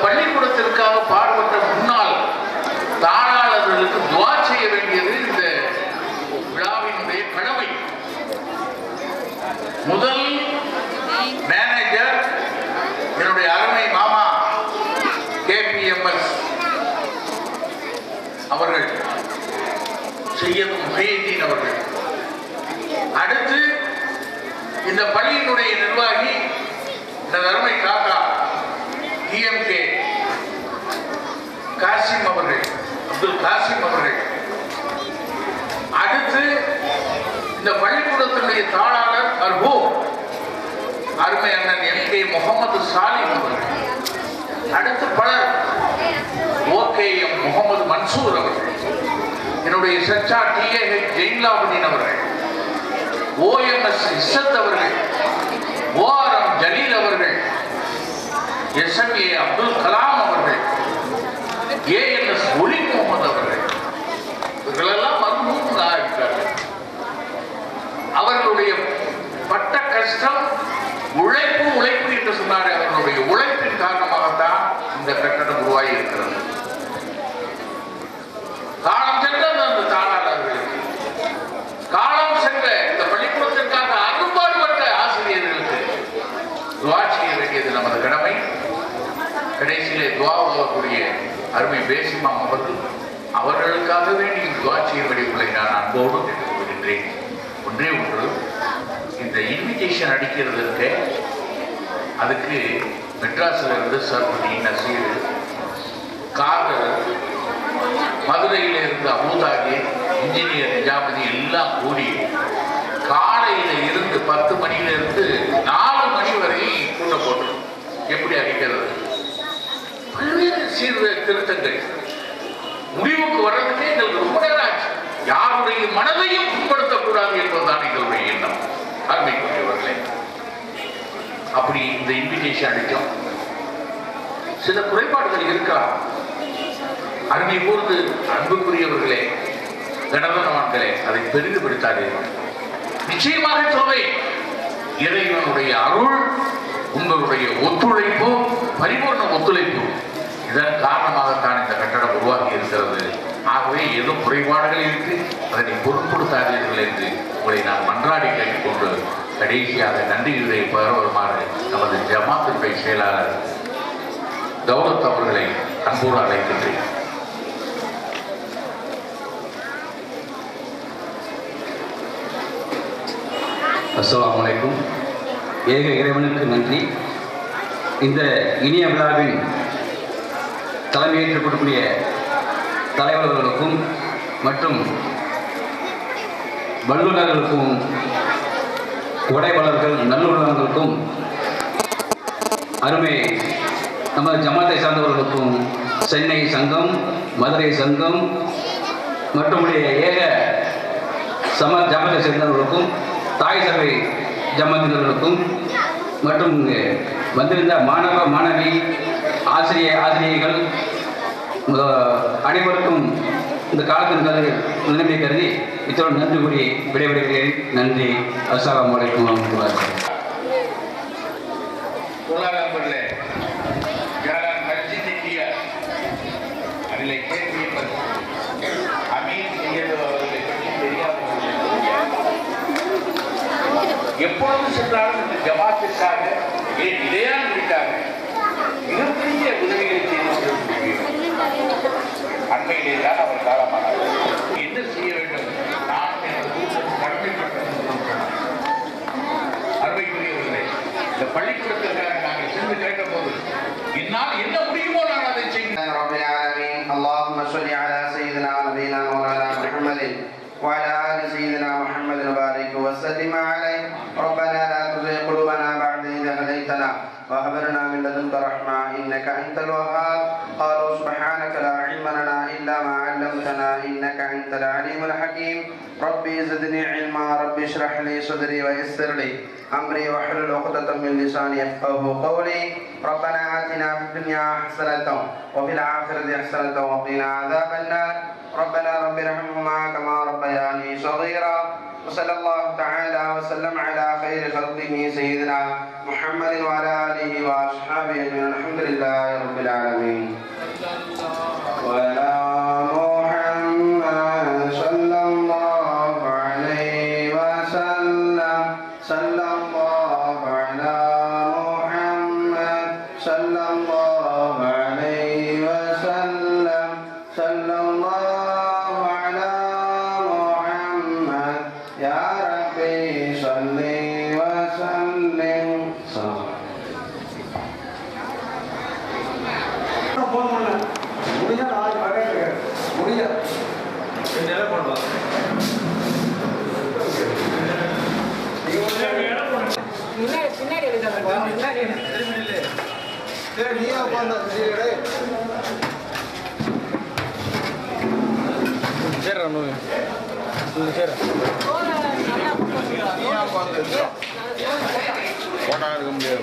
பள்ளிக்கூடத்திற்காக பாடுபட்ட முன்னாள் தாளாளர்களுக்கு துவா செய்ய வேண்டியது இந்த விழாவினுடைய கடமை. முதல் மேனேஜர் என்னுடைய அருமை மாமா KPMS அவர்கள், சையத் முஹையீன் அவர்கள். அடுத்து இந்த பள்ளியினுடைய நிர்வாகி இந்த அருமை காக்கா TMK காசிம் அவர்கள், அப்துல் காசிம் அவர்கள். அடுத்து இந்த பள்ளிக்கூடத்தினுடைய தாளாளர் மர்ஹூம் அருமை அண்ணன் MK முகமது சாலிம் அவர்கள். அடுத்து பலர், OKM முகமது மன்சூர் அவர்கள், என்னுடைய சச்சா TAH ஜெயின்லாபுதீன் அவர்கள், OMS இஸ்ஸத் அவர்கள், ORM ஜலீல் அவர்கள், SMA அப்துல் கலாம் அவர்கள், ANS ஒலி முகமது அவர்கள், இவர்களெல்லாம் மர்ஹூம்களா இருக்கிறார்கள். அவர்களுடைய பட்ட கஷ்டம், உழைப்பு என்று சொன்னார். அவர்களுடைய உழைப்பின் காரணமாகத்தான் இந்த கட்டடம் உருவாகி இருக்கிறது. காலம் சென்ற அந்த தாளாளர்களுக்கு, காலம் சென்ற இந்த பள்ளிக்கூடத்திற்காக அரும்பாடுபட்ட ஆசிரியர்களுக்கு துவா செய்ய வேண்டியது நமது கடமை. கடைசியிலே துவா ஓதக்கூடிய அருமை பேசிமா அவர்களுக்காக வேண்டி துவா செய்யும்படி உங்களை நான் அன்போடு கேட்டுக்கொள்கின்றேன். ஒன்றே ஒன்று, இந்த இன்விடேஷன் அடிக்கிறது இருக்கு, அதுக்கு மெட்ராஸில் இருந்து சர்பதி நசீர், காதர், மதுரையில் இருந்து அபுதாகி, இன்ஜினியர் நிஜாபதி எல்லாம் கூடி காலையில் இருந்து 10 மணியிலிருந்து 4 மணி வரை கூட்டம் போட்டு எப்படி அடிக்கிறது, பல்வேறு சீர்திருத்தங்கள் முடிவுக்கு வர்றதுக்கு எங்களுக்கு ரொம்ப நேரம் ஆச்சு. யாருடைய மனதையும் புண்படுத்தக்கூடாது என்பதுதான் எங்களுடைய எண்ணம். அருமைக்குரியவர்களே, அப்படி இந்த இன்விடேஷன் அடித்தோம். சில குறைபாடுகள் இருக்கலாம். அருமை கூர்ந்து அன்புக்குரியவர்களே, கணவனவான்களே, அதை பெரிதுபடுத்தாதீர்கள். நிச்சயமாக சொல்வேன், இறைவனுடைய அருள், உங்களுடைய ஒத்துழைப்பு, பரிபூர்ண ஒத்துழைப்பு, இதன் காரணமாகத்தான் இந்த கட்டடம் உருவாகி இருக்கிறது. ஆகவே ஏதோ குறைபாடுகள் இருக்கு, அதனை பொருட்படுத்தாதீர்கள் என்று உங்களை நான் மன்றாடி கேட்டுக்கொண்டு கடைசியாக நன்றியுரை பகருமாறு நமது ஜமாத்தினுடைய செயலாளர் தௌலத் அவர்களை அன்போடு அழைக்கின்றேன். அஸ்ஸலாமு அலைக்கும். ஏக இறைவனுக்கு நன்றி. இந்த இனிய விழாவின் தலைமையேற்றுக் கொடுக்கக்கூடிய தலைவர்களுக்கும் மற்றும் வல்லுநர்களுக்கும், உடைவாளர்கள், நல்லுள்ளவர்களுக்கும், அருமை நமது ஜமாத்தை சார்ந்தவர்களுக்கும், சென்னை சங்கம், மதுரை சங்கம் மற்றும் ஏக ஜமாத்தை சேர்ந்தவர்களுக்கும், தாய் சபை ஜமாத்தினர்களுக்கும் மற்றும் வந்திருந்த மாணவ மாணவி ஆசிரியர்கள் அனைவருக்கும் இந்த காலத்தின் நிலைமை கருதி இத்துடன் நன்றி கூறி விடைபெறுகிறேன். நன்றி. அஸ்ஸலாமு அலைக்கும் வரஹ்மத்துல்லாஹி வபரகாத்துஹு. எப்பொழுது சென்றாலும் இந்த ஜமாத்திற்காக, ஏன் இடையாண்டிற்காக மிகப்பெரிய உதவிகளை செய்து கொண்டிருக்கிறீர்கள். அண்மையிலே தான் அவர் காலமானார். என்ன செய்ய வேண்டும், நான் எனது கூட்டம் கடமைப்பட்டிருக்கிறேன். அருமைக்குரியவர்களே, இந்த பள்ளிக்கூடத்திற்காக நாங்கள் சென்று கேட்ட போது என்னால் என்ன முடியுமோ நான் அதை செய்கிறேன். اللهم صل على سيدنا نبينا مولانا محمد وعلى آل سيدنا محمد وبارك وسلم عليه. ربنا لا تزغ قلوبنا بعد إذ هديتنا وهب لنا من لدنك رحمة إنك أنت الوهاب. قالوا سبحانك لا علم لنا إلا ما علمتنا إنك أنت العليم الحكيم. ربي زدني علما. ربي اشرح لي صدري ويسر لي أمري واحلل عقدة من لساني يفقهوا قولي. ربنا آتنا في الدنيا حسنة وفي الآخرة حسنة وقنا عذاب النار. ربنا رب ارحمهما كما ربياني صغيرا وصلى الله تعالى وسلم على خير خلقه سيدنا محمد وعلى آله وأصحابه أجمعين. الحمد لله رب العالمين. وعلى محمد صلى الله عليه وسلم. صلى الله على محمد صلى الله عليه وسلم. صلى الله على محمد يا ربي صل وسلم. பின்னாடி எடுக்காதப்பா, முன்னாடி எடு. நீயா உட்காந்து சரி சரி போன நல்லா நீயா உட்காந்து போட்டா இருக்க முடியாது.